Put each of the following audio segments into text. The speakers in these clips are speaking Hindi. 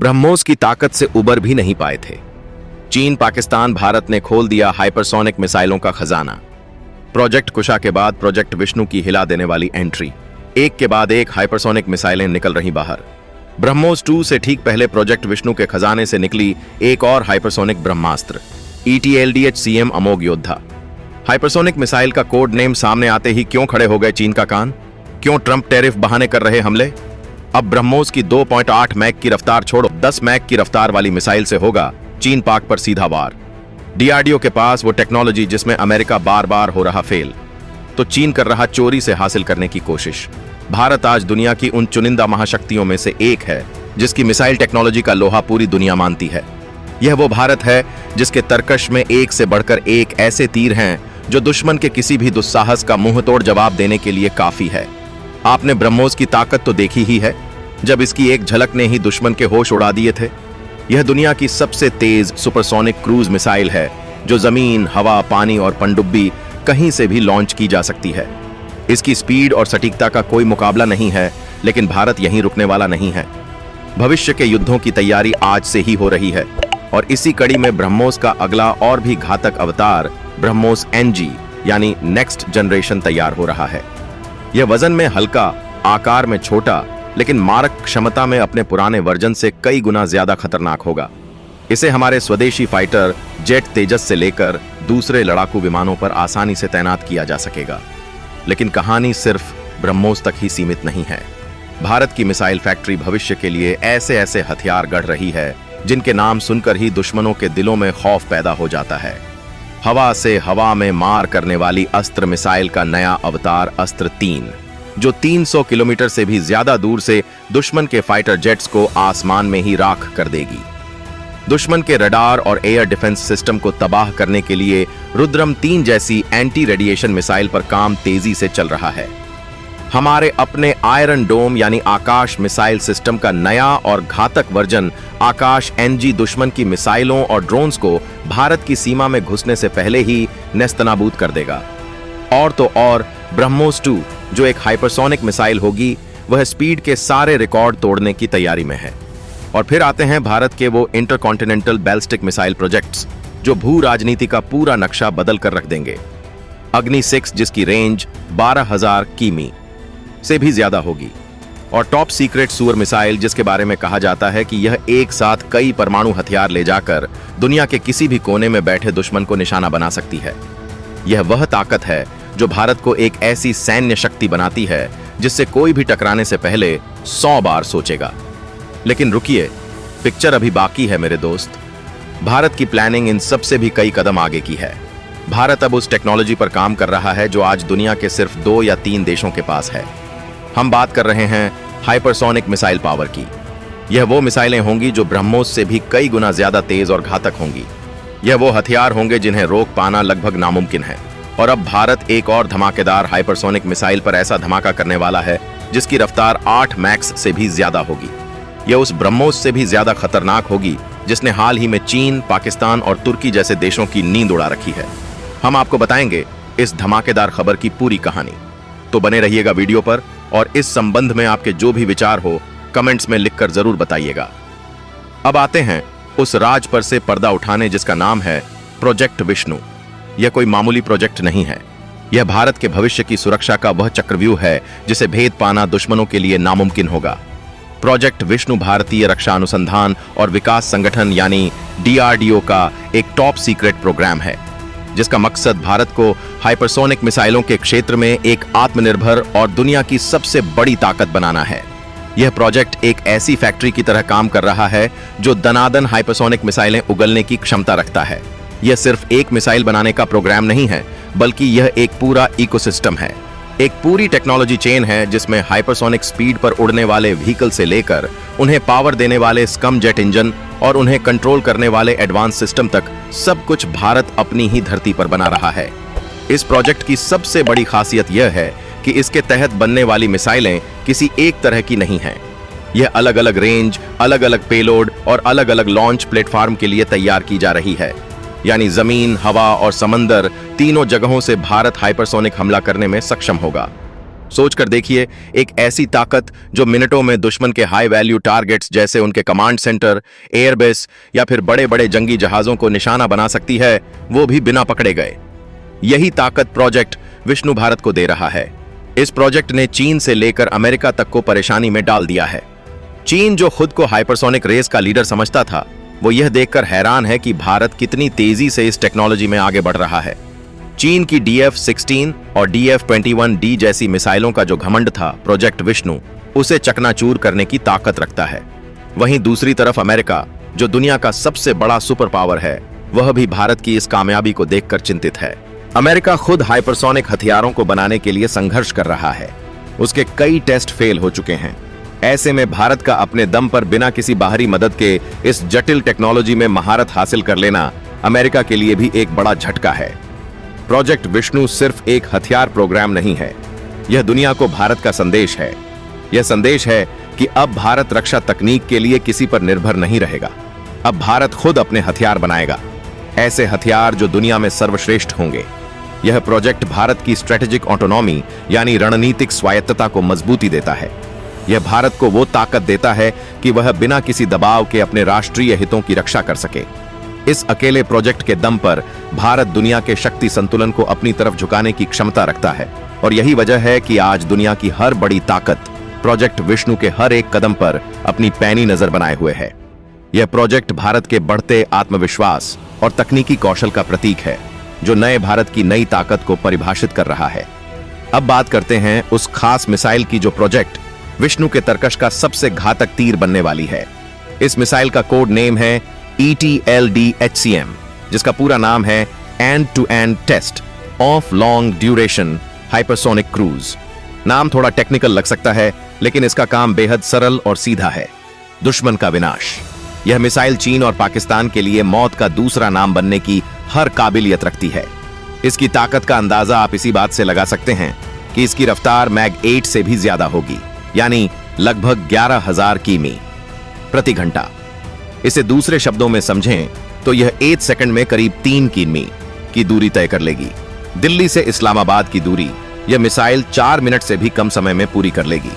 ब्रह्मोस की ताकत से उबर भी नहीं पाए थे। चीन, पाकिस्तान, भारत ने खोल दिया हाइपरसोनिक मिसाइलों का खजाना। प्रोजेक्ट कुशा के बाद प्रोजेक्ट विष्णु की हिला देने वाली एंट्री। एक के बाद एक हाइपरसोनिक मिसाइलें निकल रही बाहर। ब्रह्मोस 2 से ठीक पहले प्रोजेक्ट विष्णु के खजाने से निकली एक और हाइपरसोनिक ब्रह्मास्त्र, ETLDH-CM अमोघ योद्धा। हाइपरसोनिक मिसाइल का कोड नेम सामने आते ही क्यों खड़े हो गए चीन का कान? क्यों ट्रंप टैरिफ बहाने कर रहे हमले? अब ब्रह्मोस की 2.8 मैक की रफ्तार छोड़ो 10 मैक की रफ्तार वाली मिसाइल से होगा चीन पाक पर सीधा वार। DRDO के पास वो टेक्नोलॉजी जिसमें अमेरिका बार बार हो रहा फेल, तो चीन कर रहा चोरी से हासिल करने की कोशिश। भारत आज दुनिया की उन चुनिंदा महाशक्तियों में से एक है जिसकी मिसाइल टेक्नोलॉजी का लोहा पूरी दुनिया मानती है। यह वो भारत है जिसके तरकश में एक से बढ़कर एक ऐसे तीर हैं जो दुश्मन के किसी भी दुस्साहस का मुंहतोड़ जवाब देने के लिए काफी है। आपने ब्रह्मोस की ताकत तो देखी ही है, जब इसकी एक झलक ने ही दुश्मन के होश उड़ा दिए थे। यह दुनिया की सबसे तेज सुपरसोनिक क्रूज मिसाइल है जो जमीन, हवा, पानी और पनडुब्बी कहीं से भी लॉन्च की जा सकती है। इसकी स्पीड और सटीकता का कोई मुकाबला नहीं है, लेकिन भारत यहीं रुकने वाला नहीं है। भविष्य के युद्धों की तैयारी आज से ही हो रही है और इसी कड़ी में ब्रह्मोस का अगला और भी घातक अवतार ब्रह्मोस NG यानी नेक्स्ट जनरेशन तैयार हो रहा है। यह वजन में हल्का, आकार में छोटा, लेकिन मारक क्षमता में अपने पुराने वर्जन से कई गुना ज्यादा खतरनाक होगा। इसे हमारे स्वदेशी फाइटर जेट तेजस से लेकर दूसरे लड़ाकू विमानों पर आसानी से तैनात किया जा सकेगा। लेकिन कहानी सिर्फ ब्रह्मोस तक ही सीमित नहीं है। भारत की मिसाइल फैक्ट्री भविष्य के लिए ऐसे ऐसे हथियार गढ़ रही है जिनके नाम सुनकर ही दुश्मनों के दिलों में खौफ पैदा हो जाता है। हवा से हवा में मार करने वाली अस्त्र मिसाइल का नया अवतार अस्त्र 3, जो 300 किलोमीटर से भी ज्यादा दूर से दुश्मन के फाइटर जेट्स को आसमान में ही राख कर देगी। दुश्मन के रडार और एयर डिफेंस सिस्टम को तबाह करने के लिए रुद्रम 3 जैसी एंटी रेडिएशन मिसाइल पर काम तेजी से चल रहा है। हमारे अपने आयरन डोम यानी आकाश मिसाइल सिस्टम का नया और घातक वर्जन आकाश NG दुश्मन की मिसाइलों और ड्रोन्स को भारत की सीमा में घुसने से पहले ही नेस्तनाबूद कर देगा। और तो और ब्रह्मोस 2 जो एक हाइपरसोनिक मिसाइल होगी, वह स्पीड के सारे रिकॉर्ड तोड़ने की तैयारी में है। और फिर आते हैं भारत के वो इंटरकॉन्टिनेंटल बैलिस्टिक मिसाइल प्रोजेक्ट्स जो भू राजनीति का पूरा नक्शा बदल कर रख देंगे। अग्नि 6 जिसकी रेंज 12,000 किमी से भी ज्यादा होगी, और टॉप सीक्रेट सुअर मिसाइल जिसके बारे में कहा जाता है कि यह एक साथ कई परमाणु हथियार ले जाकर दुनिया के किसी भी कोने में बैठे दुश्मन को निशाना बना सकती है। यह वह ताकत है जो भारत को एक ऐसी सैन्य शक्ति बनाती है जिससे कोई भी टकराने से पहले 100 बार सोचेगा। लेकिन रुकिए, पिक्चर अभी बाकी है मेरे दोस्त। भारत की प्लानिंग इन सबसे भी कई कदम आगे की है। भारत अब उस टेक्नोलॉजी पर काम कर रहा है जो आज दुनिया के सिर्फ 2 या 3 देशों के पास है। हम बात कर रहे हैं हाइपरसोनिक मिसाइल पावर की। यह वो मिसाइलें होंगी जो ब्रह्मोस से भी कई गुना ज्यादा तेज और घातक होंगी। यह वो हथियार होंगे जिन्हें रोक पाना लगभग नामुमकिन है। और अब भारत एक और धमाकेदार हाइपरसोनिक मिसाइल पर ऐसा धमाका करने वाला है जिसकी रफ्तार 8 मैक्स से भी ज्यादा होगी। यह उस ब्रह्मोस से भी ज्यादा खतरनाक होगी जिसने हाल ही में चीन, पाकिस्तान और तुर्की जैसे देशों की नींद उड़ा रखी है। हम आपको बताएंगे इस धमाकेदार खबर की पूरी कहानी, तो बने रहिएगा वीडियो पर और इस संबंध में आपके जो भी विचार हो कमेंट्स में लिखकर जरूर बताइएगा। अब आते हैं उस राज पर से पर्दा उठाने जिसका नाम है प्रोजेक्ट विष्णु। यह कोई मामूली प्रोजेक्ट नहीं है। यह भारत के भविष्य की सुरक्षा का वह चक्रव्यूह है जिसे भेद पाना दुश्मनों के लिए नामुमकिन होगा। प्रोजेक्ट विष्णु भारतीय रक्षा अनुसंधान और विकास संगठन यानी DRDO का एक टॉप सीक्रेट प्रोग्राम है जिसका मकसद भारत को हाइपरसोनिक मिसाइलों के क्षेत्र में एक आत्मनिर्भर और दुनिया की सबसे बड़ी ताकत बनाना है। यह प्रोजेक्ट एक ऐसी फैक्ट्री की तरह काम कर रहा है जो दनादन हाइपरसोनिक मिसाइलें उगलने की क्षमता रखता है। यह सिर्फ एक मिसाइल बनाने का प्रोग्राम नहीं है, बल्कि यह एक पूरा इकोसिस्टम है, एक पूरी टेक्नोलॉजी चेन है जिसमें हाइपरसोनिक स्पीड पर उड़ने वाले व्हीकल से लेकर उन्हें पावर देने वाले स्कम जेट इंजन और उन्हें कंट्रोल करने वाले एडवांस सिस्टम तक सब कुछ भारत अपनी ही धरती पर बना रहा है। इस प्रोजेक्ट की सबसे बड़ी खासियत यह है कि इसके तहत बनने वाली मिसाइलें किसी एक तरह की नहीं हैं। यह अलग अलग रेंज, अलग अलग पेलोड और अलग अलग लॉन्च प्लेटफॉर्म के लिए तैयार की जा रही है। यानी जमीन, हवा और समंदर तीनों जगहों से भारत हाइपरसोनिक हमला करने में सक्षम होगा। सोच कर देखिए, एक ऐसी ताकत जो मिनटों में दुश्मन के हाई वैल्यू टारगेट्स जैसे उनके कमांड सेंटर, एयरबेस या फिर बड़े बड़े जंगी जहाजों को निशाना बना सकती है, वो भी बिना पकड़े गए। यही ताकत प्रोजेक्ट विष्णु भारत को दे रहा है। इस प्रोजेक्ट ने चीन से लेकर अमेरिका तक को परेशानी में डाल दिया है। चीन, जो खुद को हाइपरसोनिक रेस का लीडर समझता था, वो यह देखकर हैरान है कि भारत कितनी तेजी से इस टेक्नोलॉजी में आगे बढ़ रहा है। चीन की DF-16 और DF-21D जैसी मिसाइलों का जो घमंड था, प्रोजेक्ट विष्णु उसे चकनाचूर करने की ताकत रखता है। वहीं दूसरी तरफ अमेरिका, जो दुनिया का सबसे बड़ा सुपर पावर है, वह भी भारत की इस कामयाबी को देखकर चिंतित है। अमेरिका खुद हाइपरसोनिक हथियारों को बनाने के लिए संघर्ष कर रहा है। उसके कई टेस्ट फेल हो चुके हैं। ऐसे में भारत का अपने दम पर बिना किसी बाहरी मदद के इस जटिल टेक्नोलॉजी में महारत हासिल कर लेना अमेरिका के लिए भी एक बड़ा झटका है। प्रोजेक्ट विष्णु सिर्फ एक हथियार प्रोग्राम नहीं है, यह दुनिया को भारत का संदेश है। यह संदेश है कि अब भारत रक्षा तकनीक के लिए किसी पर निर्भर नहीं रहेगा। अब भारत खुद अपने हथियार बनाएगा, ऐसे हथियार जो दुनिया में सर्वश्रेष्ठ होंगे। यह प्रोजेक्ट भारत की स्ट्रेटेजिक ऑटोनॉमी यानी रणनीतिक स्वायत्तता को मजबूती देता है। यह भारत को वो ताकत देता है कि वह बिना किसी दबाव के अपने राष्ट्रीय हितों की रक्षा कर सके। इस अकेले प्रोजेक्ट के दम पर भारत दुनिया के शक्ति संतुलन को अपनी तरफ झुकाने की क्षमता रखता है, और यही वजह है कि आज दुनिया की हर बड़ी ताकत प्रोजेक्ट विष्णु के हर एक कदम पर अपनी पैनी नजर बनाए हुए है। यह प्रोजेक्ट भारत के बढ़ते आत्मविश्वास और तकनीकी कौशल का प्रतीक है, जो नए भारत की नई ताकत को परिभाषित कर रहा है। अब बात करते हैं उस खास मिसाइल की जो प्रोजेक्ट विष्णु के तरकश का सबसे घातक तीर बनने वाली है। इस मिसाइल का कोड नेम है ETLD-HCM, जिसका पूरा नाम है end to end test of long duration hypersonic cruise. नाम थोड़ा टेक्निकल लग सकता है, लेकिन इसका काम बेहद सरल और सीधा है, दुश्मन का विनाश। यह मिसाइल चीन और पाकिस्तान के लिए मौत का दूसरा नाम बनने की हर काबिलियत रखती है। इसकी ताकत का अंदाजा आप इसी बात से लगा सकते हैं कि इसकी रफ्तार मैग 8 से भी ज्यादा होगी, यानी लगभग 11,000 किमी प्रति घंटा। इसे दूसरे शब्दों में समझें तो यह 1 सेकंड में करीब 3 किमी की दूरी तय कर लेगी। दिल्ली से इस्लामाबाद की दूरी यह मिसाइल 4 मिनट से भी कम समय में पूरी कर लेगी,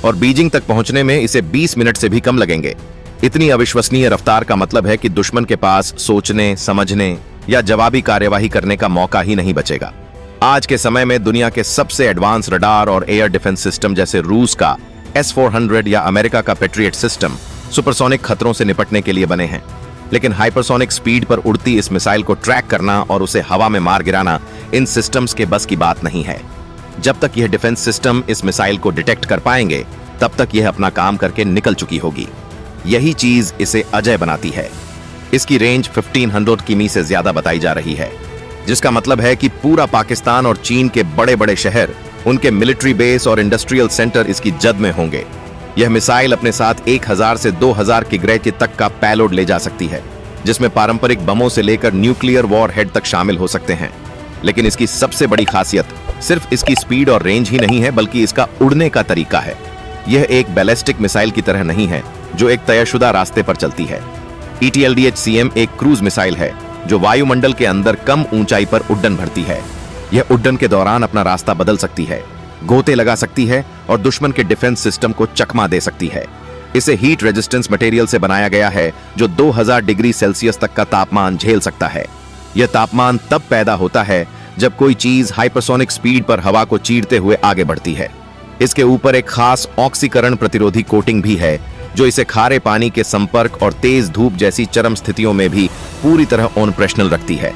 और बीजिंग तक पहुंचने में इसे 20 मिनट से भी कम लगेंगे। इतनी अविश्वसनीय रफ्तार का मतलब है कि दुश्मन के पास सोचने, समझने या जवाबी कार्यवाही करने का मौका ही नहीं बचेगा। आज के समय में दुनिया के सबसे एडवांस रडार और एयर डिफेंस सिस्टम जैसे रूस का S-400 या अमेरिका का पेट्रियट सिस्टम सुपरसोनिक खतरों से निपटने के लिए बने हैं, लेकिन हाइपरसोनिक स्पीड पर उड़ती इस मिसाइल को ट्रैक करना और उसे हवा में मार गिराना इन सिस्टम्स के बस की बात नहीं है। जब तक यह डिफेंस सिस्टम इस मिसाइल को डिटेक्ट कर पाएंगे, तब तक यह अपना काम करके निकल चुकी होगी। यही चीज इसे अजय बनाती है। इसकी रेंज 1500 किमी से ज्यादा बताई जा रही है, जिसका मतलब है कि पूरा पाकिस्तान और चीन के बड़े बड़े शहर, उनके मिलिट्री बेस और इंडस्ट्रियल सेंटर इसकी जद में होंगे। यह मिसाइल अपने साथ 1000 से 2000 किग्रे तक का पेलोड ले जा सकती है, जिसमें पारंपरिक बमों से लेकर न्यूक्लियर वॉर हेड तक शामिल हो सकते हैं। लेकिन इसकी सबसे बड़ी खासियत सिर्फ इसकी स्पीड और रेंज ही नहीं है, बल्कि इसका उड़ने का तरीका है। यह एक बैलिस्टिक मिसाइल की तरह नहीं है जो एक तयशुदा रास्ते पर चलती है। ETLD-HCM एक क्रूज मिसाइल है जो वायुमंडल के अंदर कम ऊंचाई पर उड्डन भरती है। यह उड्डन के दौरान अपना रास्ता बदल सकती है, गोते लगा सकती है और दुश्मन के डिफेंस सिस्टम को चकमा दे सकती है। इसे हीट रेजिस्टेंस मटेरियल से बनाया गया है जो 2000 डिग्री सेल्सियस तक का तापमान झेल सकता है। यह तापमान तब पैदा होता है जब कोई चीज हाइपरसोनिक स्पीड पर हवा को चीरते हुए आगे बढ़ती है। इसके ऊपर एक खास ऑक्सीकरण प्रतिरोधी कोटिंग भी है जो इसे खारे पानी के संपर्क और तेज धूप जैसी चरम स्थितियों में भी पूरी तरह ऑपरेशनल रखती है।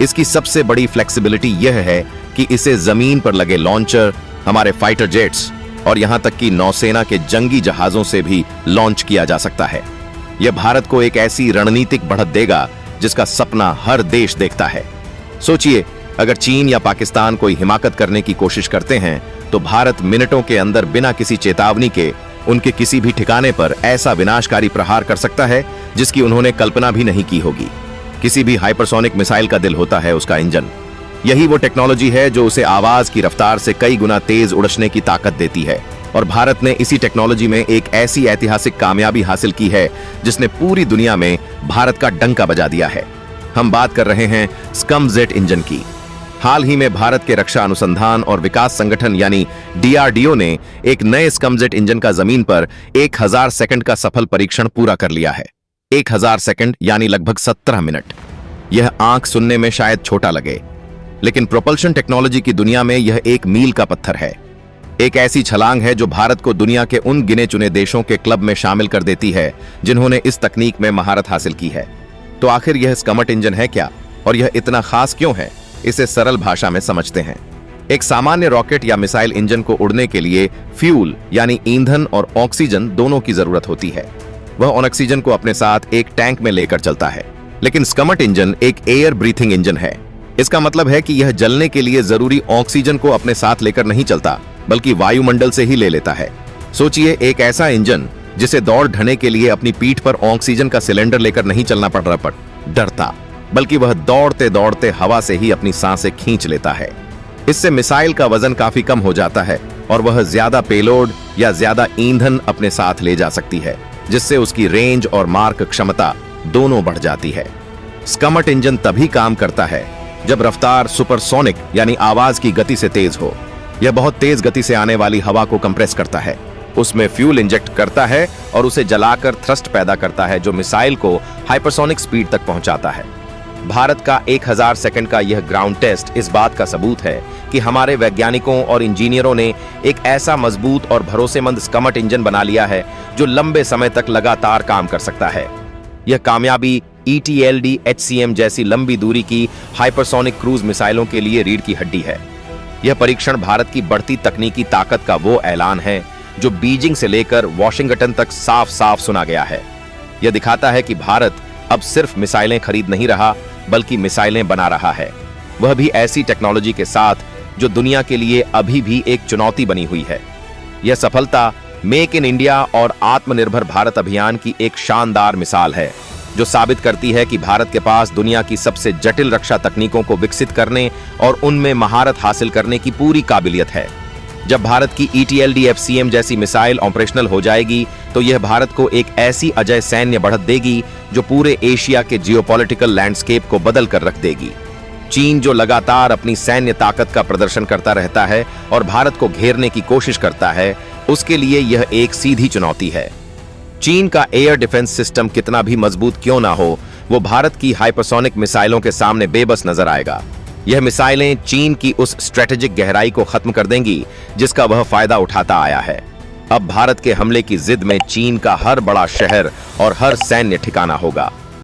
इसकी सबसे बड़ी फ्लेक्सिबिलिटी यह है कि इसे जमीन पर लगे लॉन्चर, हमारे फाइटर जेट्स और यहां तक कि नौसेना के जंगी जहाजों से भी लॉन्च किया जा सकता है। यह भारत को एक ऐसी रणनीतिक बढ़त देगा जिसका सपना हर देश देखता है। सोचिए, अगर चीन या पाकिस्तान कोई हिमाकत करने की कोशिश करते हैं तो भारत मिनटों के अंदर बिना किसी चेतावनी के उनके किसी भी ठिकाने पर ऐसा विनाशकारी प्रहार कर सकता है जिसकी उन्होंने कल्पना भी नहीं की होगी। किसी भी हाइपरसोनिक मिसाइल का दिल होता है उसका इंजन। यही वो टेक्नोलॉजी है जो उसे आवाज की रफ्तार से कई गुना तेज उड़ने की ताकत देती है, और भारत ने इसी टेक्नोलॉजी में एक ऐसी ऐतिहासिक कामयाबी हासिल की है जिसने पूरी दुनिया में भारत का डंका बजा दिया है। हम बात कर रहे हैं स्कमजेट इंजन की। हाल ही में भारत के रक्षा अनुसंधान और विकास संगठन यानी DRDO ने एक नए स्कमजेट इंजन का जमीन पर 1000 सेकंड का सफल परीक्षण पूरा कर लिया है। 1000 सेकंड यानी लगभग 17 मिनट। यह आंख सुनने में शायद छोटा लगे, लेकिन प्रोपल्शन टेक्नोलॉजी की दुनिया में यह एक मील का पत्थर है। एक ऐसी छलांग है जो भारत को दुनिया के उन गिने चुने देशों के क्लब में शामिल कर देती है जिन्होंने इस तकनीक में महारत हासिल की है। तो आखिर यह स्कमट इंजन है क्या, और यह इतना खास क्यों है, इसे सरल भाषा में समझते हैं। एक सामान्य रॉकेट या मिसाइल इंजन को उड़ने के लिए फ्यूल यानी ईंधन और ऑक्सीजन दोनों की जरूरत होती है। वह ऑक्सीजन को अपने साथ एक टैंक में लेकर चलता है, लेकिन स्कमट इंजन एक एयर ब्रीथिंग इंजन है। इसका मतलब है कि यह जलने के लिए जरूरी ऑक्सीजन को अपने साथ लेकर नहीं चलता, बल्कि वायुमंडल से ही ले लेता है। सोचिए, एक ऐसा इंजन जिसे दौड़ ढने के लिए अपनी पीठ पर ऑक्सीजन का सिलेंडर लेकर नहीं चलना पड़ रहा डरता, बल्कि वह दौड़ते दौड़ते हवा से ही अपनी सांसें खींच लेता है। इससे मिसाइल का वजन काफी कम हो जाता है और वह ज्यादा पेलोड या ज्यादा ईंधन अपने साथ ले जा सकती है, जिससे उसकी रेंज और मार्क क्षमता दोनों बढ़ जाती है। स्कमट इंजन तभी काम करता है जब रफ्तार सुपरसोनिक यानी आवाज की गति से तेज हो। यह बहुत तेज गति से आने वाली हवा को कंप्रेस करता है, उसमें फ्यूल इंजेक्ट करता है और उसे जलाकर थ्रस्ट पैदा करता है, जो मिसाइल को हाइपरसोनिक स्पीड तक पहुंचाता है। भारत का 1000 सेकंड का यह ग्राउंड टेस्ट इस बात का सबूत है कि हमारे वैज्ञानिकों और इंजीनियरों ने एक ऐसा मजबूत और भरोसेमंद स्कमट इंजन बना लिया है जो लंबे समय तक लगातार काम कर सकता है। यह कामयाबी ETLD HCM जैसी लंबी दूरी की हाइपरसोनिक क्रूज मिसाइलों के लिए रीढ़ की हड्डी है। यह परीक्षण भारत की बढ़ती तकनीकी ताकत का वो ऐलान है जो बीजिंग से लेकर वॉशिंगटन तक साफ साफ सुना गया है। यह दिखाता है कि भारत अब सिर्फ मिसाइलें खरीद नहीं रहा, बल्कि मिसाइलें बना रहा है, वह भी ऐसी टेक्नोलॉजी के साथ जो दुनिया के लिए अभी भी एक चुनौती बनी हुई है। यह सफलता मेक इन इंडिया और आत्मनिर्भर भारत अभियान की एक शानदार मिसाल है, जो साबित करती है कि भारत के पास दुनिया की सबसे जटिल रक्षा तकनीकों को विकसित करने और उनमें महारत हासिल करने की पूरी काबिलियत है। जब भारत की ETLD FCM जैसी मिसाइल ऑपरेशनल हो जाएगी, तो यह भारत को एक ऐसी अजय सैन्य बढ़त देगी जो पूरे एशिया के जियोपॉलिटिकल लैंडस्केप को बदल कर रख देगी। चीन, जो लगातार अपनी सैन्य ताकत का प्रदर्शन करता रहता है और भारत को घेरने की कोशिश करता है, उसके लिए यह एक सीधी चुनौती है। चीन का एयर डिफेंस सिस्टम कितना भी मजबूत क्यों ना हो, वो भारत की हाइपरसोनिक मिसाइलों के सामने बेबस नजर आएगा। यह मिसाइलें चीन की उस स्ट्रेटेजिक गहराई को खत्म कर देंगी जिसका वह फायदा उठाता आया है। अब भारत के हमले की जिद में चीन का हर बड़ा शहर और हर सैन्य ठिकाना होगा।